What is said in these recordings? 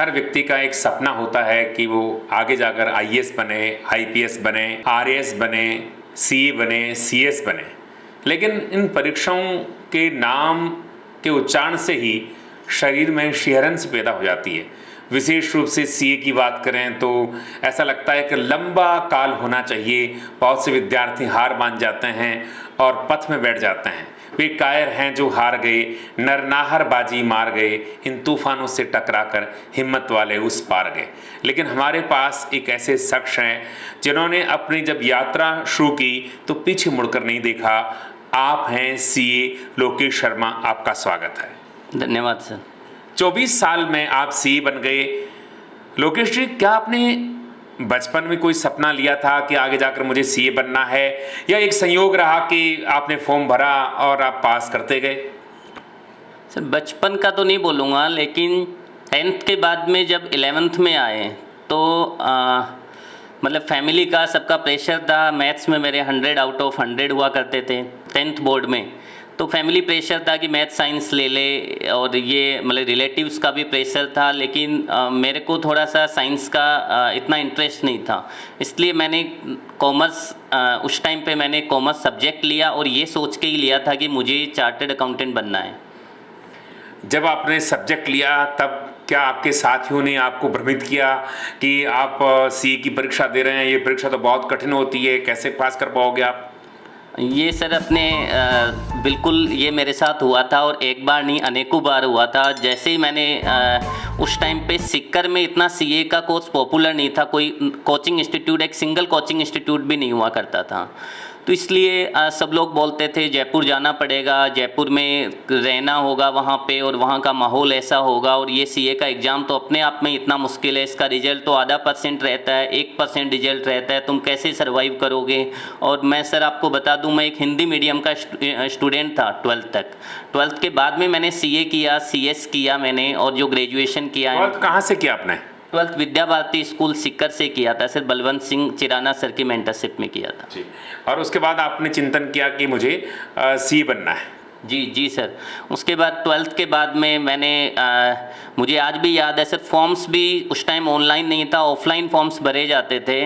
हर व्यक्ति का एक सपना होता है कि वो आगे जाकर आईएएस बने, आईपीएस बने, आरएएस बने, सीए बने, सीएस बने। लेकिन इन परीक्षाओं के नाम के उच्चारण से ही शरीर में शिहरन सी पैदा हो जाती है। विशेष रूप से सीए की बात करें तो ऐसा लगता है कि लंबा काल होना चाहिए। बहुत से विद्यार्थी हार मान जाते हैं और पथ में बैठ जाते हैं। वे कायर हैं जो हार गए, नरनाहर बाजी मार गए, इन तूफानों से टकराकर हिम्मत वाले उस पार गए। लेकिन हमारे पास एक ऐसे शख्स हैं जिन्होंने अपनी जब यात्रा शुरू की तो पीछे मुड़कर नहीं देखा। आप हैं सीए लोकेश शर्मा, आपका स्वागत है। धन्यवाद सर। 24 साल में आप सीए बन गए। लोकेश जी, क्या आपने बचपन में कोई सपना लिया था कि आगे जाकर मुझे सीए बनना है, या एक संयोग रहा कि आपने फॉर्म भरा और आप पास करते गए? सर बचपन का तो नहीं बोलूँगा, लेकिन 10th के बाद में जब 11th में आए तो मतलब फैमिली का सबका प्रेशर था। मैथ्स में मेरे 100 आउट ऑफ 100 हुआ करते थे 10th बोर्ड में, तो फैमिली प्रेशर था कि मैथ साइंस ले ले, और ये मतलब रिलेटिव्स का भी प्रेशर था। लेकिन मेरे को थोड़ा सा साइंस का इतना इंटरेस्ट नहीं था, इसलिए मैंने कॉमर्स उस टाइम पे मैंने कॉमर्स सब्जेक्ट लिया और ये सोच के ही लिया था कि मुझे चार्टर्ड अकाउंटेंट बनना है। जब आपने सब्जेक्ट लिया तब क्या आपके साथियों ने आपको भ्रमित किया कि आप सीए की परीक्षा दे रहे हैं, ये परीक्षा तो बहुत कठिन होती है, कैसे पास कर पाओगे आप? ये सर अपने बिल्कुल ये मेरे साथ हुआ था, और एक बार नहीं अनेकों बार हुआ था। जैसे ही मैंने उस टाइम पे सिक्कर में इतना सीए का कोर्स पॉपुलर नहीं था, कोई कोचिंग इंस्टीट्यूट, एक सिंगल कोचिंग इंस्टीट्यूट भी नहीं हुआ करता था, तो इसलिए सब लोग बोलते थे जयपुर जाना पड़ेगा, जयपुर में रहना होगा वहाँ पे, और वहाँ का माहौल ऐसा होगा, और ये सीए का एग्ज़ाम तो अपने आप में इतना मुश्किल है, इसका रिजल्ट तो आधा % रहता है, 1% रिजल्ट रहता है, तुम कैसे सर्वाइव करोगे। और मैं सर आपको बता दूं, मैं एक हिंदी मीडियम का स्टूडेंट था 12th तक। 12th के बाद में मैंने सीए किया, सीएस किया मैंने, और जो ग्रेजुएशन किया है। 12th कहाँ से किया आपने? 12th विद्या भारती स्कूल सिक्कर से किया था सर, बलवंत सिंह चिराना सर की मेंटरशिप में किया था जी। और उसके बाद आपने चिंतन किया कि मुझे सीए बनना है? जी सर। उसके बाद 12th के बाद में मैंने मुझे आज भी याद है सर, फॉर्म्स भी उस टाइम ऑनलाइन नहीं था, ऑफलाइन फॉर्म्स भरे जाते थे।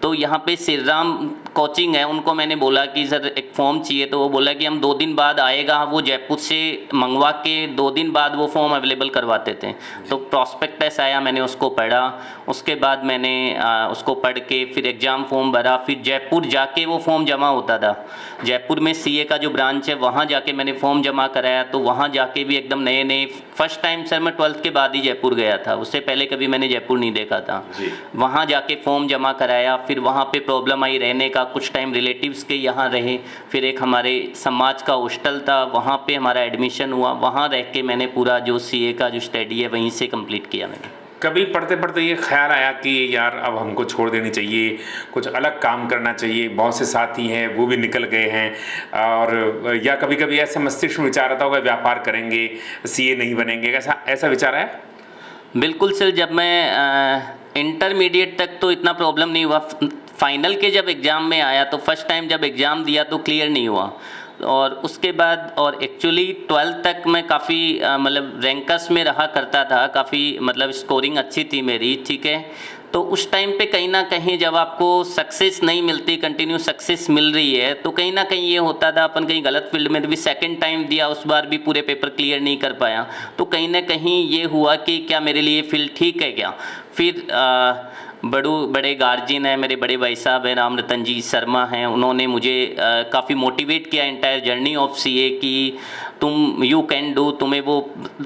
तो यहाँ पे श्री राम कोचिंग है, उनको मैंने बोला कि सर एक फॉर्म चाहिए, तो वो बोला कि हम 2 दिन बाद आएगा। वो जयपुर से मंगवा के 2 दिन बाद वो फॉर्म अवेलेबल करवाते थे। तो प्रॉस्पेक्टस आया, मैंने उसको पढ़ा, उसके बाद मैंने उसको पढ़ के फिर एग्ज़ाम फॉर्म भरा, फिर जयपुर जाके वो फॉर्म जमा होता था। जयपुर में सीए का जो ब्रांच है वहाँ जाके मैंने फॉर्म जमा कराया, तो वहाँ जाके भी एकदम नए नए, फर्स्ट टाइम सर मैं 12th के बाद ही जयपुर गया था, उससे पहले कभी मैंने जयपुर नहीं देखा था। वहाँ जाके फॉर्म जमा कराया, फिर वहाँ पे प्रॉब्लम आई रहने का, कुछ टाइम रिलेटिव्स के यहाँ रहे, फिर एक हमारे समाज का हॉस्टल था, वहाँ पे हमारा एडमिशन हुआ, वहाँ रह के मैंने पूरा जो सीए का जो स्टडी है वहीं से कंप्लीट किया मैंने। कभी पढ़ते पढ़ते ये ख्याल आया कि यार अब हमको छोड़ देनी चाहिए, कुछ अलग काम करना चाहिए? बहुत से साथी हैं वो भी निकल गए हैं, और या कभी कभी ऐसा मस्तिष्क में विचार आता होगा व्यापार करेंगे, सीए नहीं बनेंगे, ऐसा विचार आया? बिल्कुल सर, जब मैं इंटरमीडिएट तक तो इतना प्रॉब्लम नहीं हुआ, फाइनल के जब एग्ज़ाम में आया तो फर्स्ट टाइम जब एग्ज़ाम दिया तो क्लियर नहीं हुआ, और उसके बाद और एक्चुअली 12th तक मैं काफ़ी मतलब रैंकर्स में रहा करता था, काफ़ी मतलब स्कोरिंग अच्छी थी मेरी, ठीक है। तो उस टाइम पे कहीं ना कहीं जब आपको सक्सेस नहीं मिलती, कंटिन्यू सक्सेस मिल रही है, तो कहीं ना कहीं ये होता था अपन कहीं गलत फील्ड में भी सेकंड टाइम दिया, उस बार भी पूरे पेपर क्लियर नहीं कर पाया, तो कहीं ना कहीं ये हुआ कि क्या मेरे लिए फील्ड ठीक है क्या। फिर बड़े गार्जियन हैं, मेरे बड़े भाई साहब हैं राम रतन जी शर्मा हैं, उन्होंने मुझे काफ़ी मोटिवेट किया एंटायर जर्नी ऑफ सीए की, तुम यू कैन डू, तुम्हें वो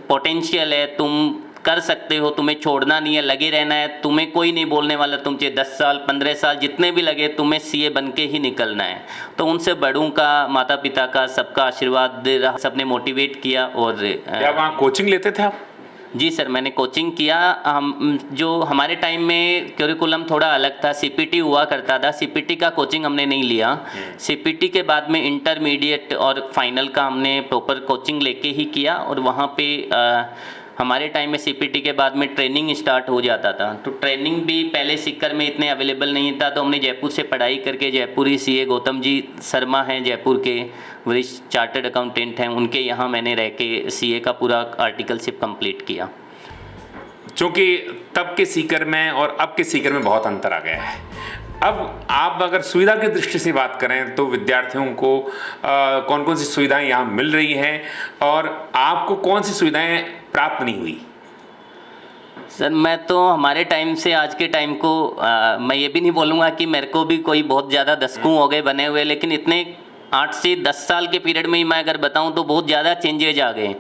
पोटेंशियल है, तुम कर सकते हो, तुम्हें छोड़ना नहीं है, लगे रहना है, तुम्हें कोई नहीं बोलने वाला, तुम चाहे 10 साल 15 साल जितने भी लगे, तुम्हें सीए बन के ही निकलना है। तो उनसे बड़ों का, माता पिता का, सबका आशीर्वाद रहा, सबने मोटिवेट किया। और क्या वहाँ कोचिंग लेते थे आप? जी सर, मैंने कोचिंग किया। हम जो हमारे टाइम में करिकुलम थोड़ा अलग था, सीपीटी हुआ करता था, सीपीटी का कोचिंग हमने नहीं लिया। सीपीटी के बाद में इंटरमीडिएट और फाइनल का हमने प्रॉपर कोचिंग लेके ही किया, और वहाँ पे हमारे टाइम में सीपीटी के बाद में ट्रेनिंग स्टार्ट हो जाता था, तो ट्रेनिंग भी पहले सिक्कर में इतने अवेलेबल नहीं था, तो हमने जयपुर से पढ़ाई करके, जयपुर ही सीए गौतम जी शर्मा हैं जयपुर के, वरिष्ठ चार्टर्ड अकाउंटेंट हैं, उनके यहाँ मैंने रह के सीए का पूरा आर्टिकलशिप कंप्लीट किया। चूँकि तब के सीकर में और अब के सीकर में बहुत अंतर आ गया है। अब आप अगर सुविधा की दृष्टि से बात करें तो विद्यार्थियों को कौन कौन सी सुविधाएं यहाँ मिल रही हैं और आपको कौन सी सुविधाएं प्राप्त नहीं हुई? सर मैं तो हमारे टाइम से आज के टाइम को मैं ये भी नहीं बोलूँगा कि मेरे को भी कोई बहुत ज़्यादा दशकों हो गए बने हुए, लेकिन इतने 8 से 10 साल के पीरियड में ही मैं अगर बताऊं तो बहुत ज़्यादा चेंजेज आ गए।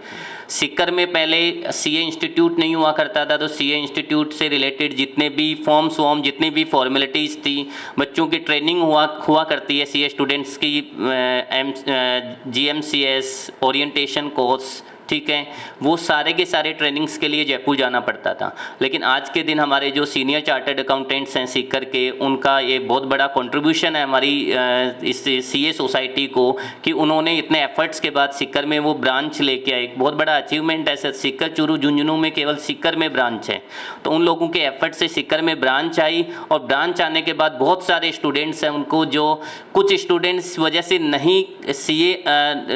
सीकर में पहले सीए इंस्टीट्यूट नहीं हुआ करता था, तो सीए इंस्टीट्यूट से रिलेटेड जितने भी फॉर्म जितनी भी फॉर्मेलिटीज़ थी, बच्चों की ट्रेनिंग हुआ करती है सीए स्टूडेंट्स की, GMCS ओरिएंटेशन कोर्स, ठीक है, वो सारे के सारे ट्रेनिंग्स के लिए जयपुर जाना पड़ता था। लेकिन आज के दिन हमारे जो सीनियर चार्टर्ड अकाउंटेंट्स हैं सीकर के, उनका ये बहुत बड़ा कंट्रीब्यूशन है हमारी इस सीए सोसाइटी को, कि उन्होंने इतने एफर्ट्स के बाद सीकर में वो ब्रांच लेके आए। एक बहुत बड़ा अचीवमेंट है सर, सीकर, चूरू, झुंझुनू में केवल सीकर में ब्रांच है, तो उन लोगों के एफर्ट से सीकर में ब्रांच आई, और ब्रांच आने के बाद बहुत सारे स्टूडेंट्स हैं उनको, जो कुछ स्टूडेंट्स वजह से नहीं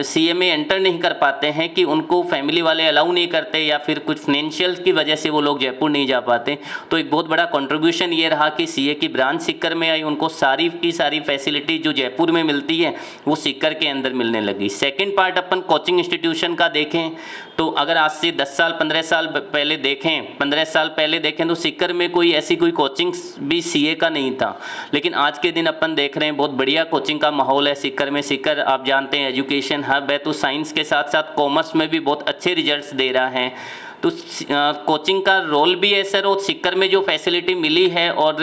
सीए में एंटर नहीं कर पाते हैं कि उनको फैमिली वाले अलाउ नहीं करते, या फिर कुछ फाइनेंशियल की वजह से वो लोग जयपुर नहीं जा पाते। तो एक बहुत बड़ा कंट्रीब्यूशन ये रहा कि सीए की ब्रांच सीकर में आई, उनको सारी की सारी फैसिलिटी जो जयपुर में मिलती है वो सीकर के अंदर मिलने लगी। सेकंड पार्ट अपन कोचिंग इंस्टीट्यूशन का देखें तो अगर आज से 10 साल 15 साल पहले देखें, 15 साल पहले देखें तो सीकर में कोई ऐसी कोई कोचिंग भी सीए का नहीं था। लेकिन आज के दिन अपन देख रहे हैं बहुत बढ़िया कोचिंग का माहौल है सीकर में। सीकर आप जानते हैं एजुकेशन हब है, तो साइंस के साथ साथ कॉमर्स में भी बहुत अच्छे रिजल्ट्स दे रहा है। तो कोचिंग का रोल भी है सर, और सीकर में जो फैसिलिटी मिली है और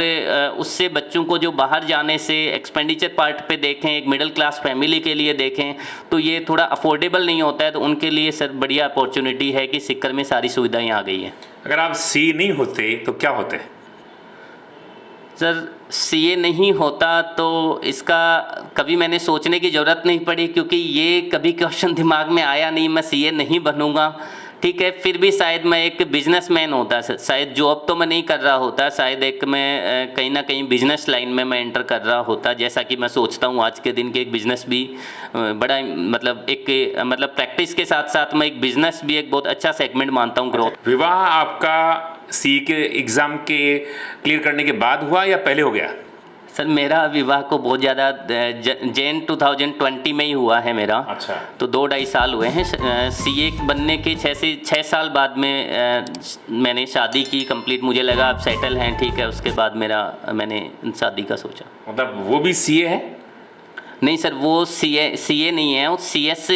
उससे बच्चों को जो बाहर जाने से एक्सपेंडिचर पार्ट पे देखें, एक मिडिल क्लास फैमिली के लिए देखें तो ये थोड़ा अफोर्डेबल नहीं होता है, तो उनके लिए सर बढ़िया अपॉर्चुनिटी है कि सीकर में सारी सुविधाएं आ गई हैं। अगर आप सी नहीं होते तो क्या होते? सर सीए नहीं होता तो इसका कभी मैंने सोचने की ज़रूरत नहीं पड़ी, क्योंकि ये कभी क्वेश्चन दिमाग में आया नहीं मैं सीए नहीं बनूंगा। ठीक है, फिर भी शायद मैं एक बिजनेसमैन होता, शायद जॉब तो मैं नहीं कर रहा होता, शायद एक मैं कहीं ना कहीं बिजनेस लाइन में मैं एंटर कर रहा होता, जैसा कि मैं सोचता हूँ आज के दिन के एक बिजनेस भी बड़ा मतलब प्रैक्टिस के साथ साथ मैं एक बिजनेस भी एक बहुत अच्छा सेगमेंट मानता हूँ ग्रोथ। विवाह आपका सी के एग्ज़ाम के क्लियर करने के बाद हुआ या पहले हो गया? सर मेरा विवाह को बहुत ज़्यादा जैन 2020 में ही हुआ है मेरा। अच्छा। तो 2-2.5 साल हुए हैं। सीए बनने के 6 साल बाद में मैंने शादी की कंप्लीट, मुझे लगा अब सेटल हैं, ठीक है, उसके बाद मैंने शादी का सोचा। मतलब वो भी सीए है? नहीं सर, वो सीए नहीं है, वो सीएस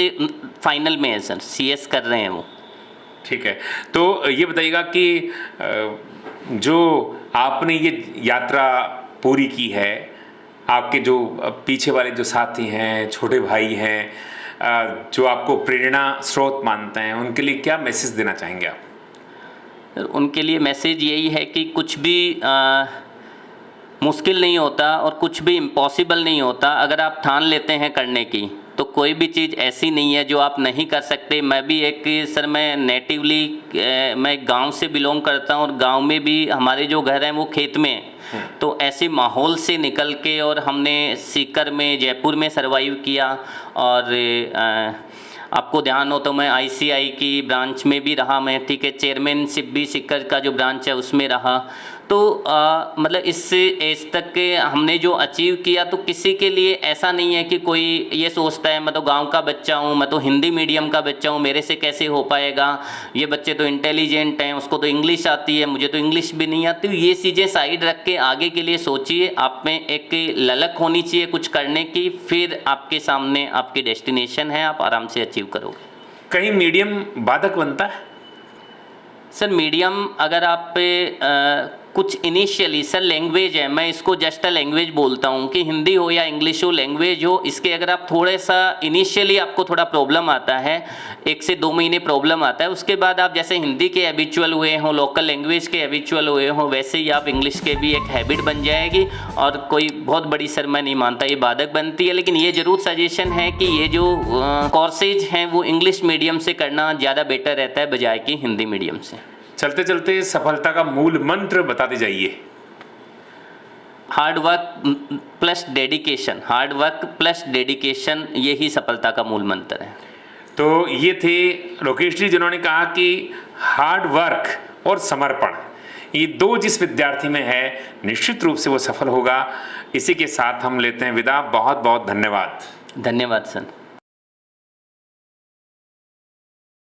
फाइनल में है सर, सीएस कर रहे हैं वो। ठीक है, तो ये बताइएगा कि जो आपने ये यात्रा पूरी की है, आपके जो पीछे वाले जो साथी हैं, छोटे भाई हैं, जो आपको प्रेरणा स्रोत मानते हैं, उनके लिए क्या मैसेज देना चाहेंगे आप? उनके लिए मैसेज यही है कि कुछ भी मुश्किल नहीं होता और कुछ भी इम्पॉसिबल नहीं होता। अगर आप ठान लेते हैं करने की तो कोई भी चीज़ ऐसी नहीं है जो आप नहीं कर सकते। मैं भी मैं नेटिवली मैं गांव से बिलोंग करता हूं, और गांव में भी हमारे जो घर हैं वो खेत में हैं। तो ऐसे माहौल से निकल के और हमने सीकर में, जयपुर में सर्वाइव किया। और आपको ध्यान हो तो मैं ICI की ब्रांच में भी रहा मैं, ठीक है, चेयरमैनशिप भी सीकर का जो ब्रांच है उसमें रहा। तो मतलब इस एज तक के हमने जो अचीव किया, तो किसी के लिए ऐसा नहीं है कि कोई ये सोचता है मैं तो गांव का बच्चा हूँ, मैं तो हिंदी मीडियम का बच्चा हूँ, मेरे से कैसे हो पाएगा, ये बच्चे तो इंटेलिजेंट हैं, उसको तो इंग्लिश आती है, मुझे तो इंग्लिश भी नहीं आती। ये चीज़ें साइड रख के आगे के लिए सोचिए। आप में एक ललक होनी चाहिए कुछ करने की, फिर आपके सामने आपकी डेस्टिनेशन है, आप आराम से अचीव करोगे। कहीं मीडियम बाधक बनता है? सर मीडियम अगर आप कुछ इनिशियली सर लैंग्वेज है, मैं इसको जस्ट अ लैंग्वेज बोलता हूँ कि हिंदी हो या इंग्लिश हो, लैंग्वेज हो, इसके अगर आप थोड़े सा इनिशियली आपको थोड़ा प्रॉब्लम आता है, 1 से 2 महीने प्रॉब्लम आता है, उसके बाद आप जैसे हिंदी के हैबिचुअल हुए हों, लोकल लैंग्वेज के हैबिचुअल हुए हों, वैसे ही आप इंग्लिश के भी एक हैबिट बन जाएगी। और कोई बहुत बड़ी सर मैं नहीं मानता ये बाधक बनती है, लेकिन ये ज़रूर सजेशन है कि ये जो कोर्सेज हैं वो इंग्लिश मीडियम से करना ज़्यादा बेटर रहता है बजाय कि हिंदी मीडियम से। चलते चलते सफलता का मूल मंत्र बताते जाइए। Hard work plus dedication, hard work plus dedication, यही सफलता का मूल मंत्र है। तो ये थे लोकेश जी जिन्होंने कहा कि हार्ड वर्क और समर्पण ये दो जिस विद्यार्थी में है निश्चित रूप से वो सफल होगा। इसी के साथ हम लेते हैं विदा। बहुत बहुत धन्यवाद। धन्यवाद सर।